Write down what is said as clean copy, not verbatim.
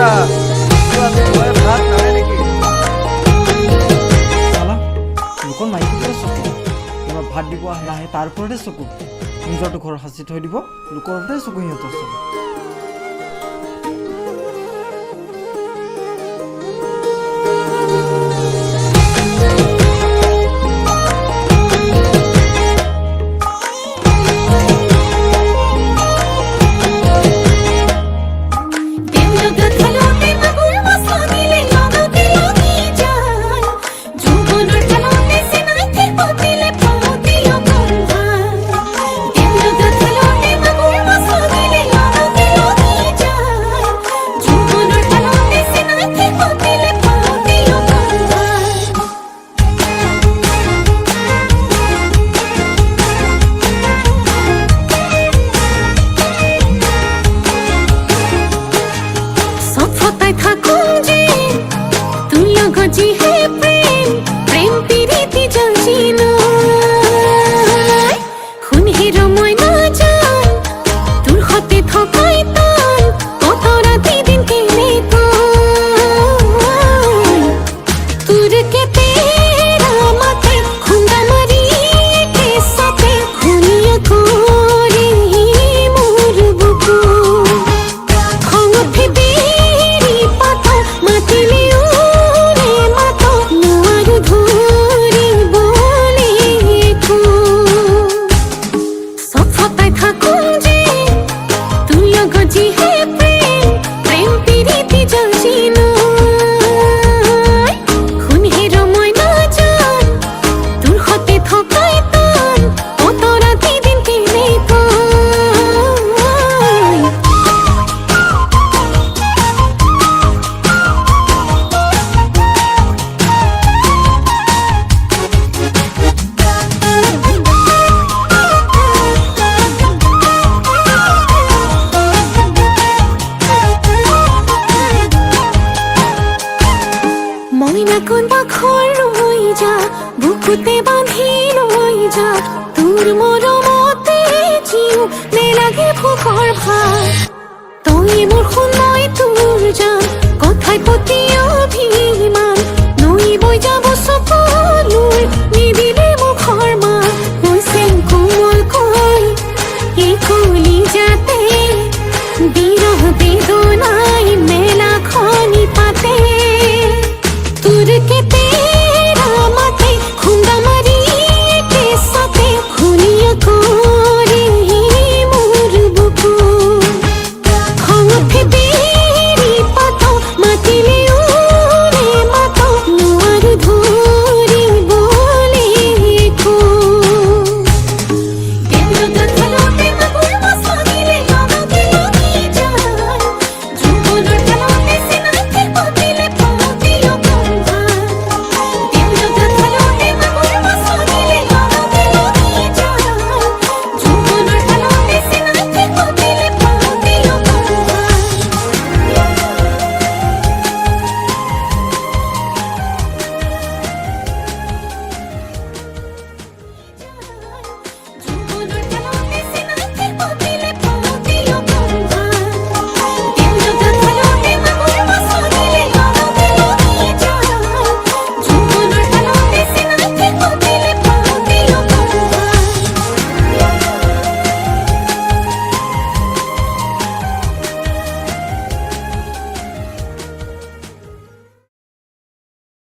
ভাত নাহে নেকি? লোকৰ মাইকী পৰা চকু এবাৰ ভাত দিব আহে নাহে তাৰ ওপৰতে চকু নিজৰটো ঘৰত সাঁচি থৈ দিব লোকৰ ওপৰতে চকু সিহঁতৰ চকু বুকুতে বাঁধি লৈ যা তোৰ মৰমতে জিও নেলাগে ভোকৰ ভাত তই মোৰ শুন মই তোৰ যাম কথাই পতিও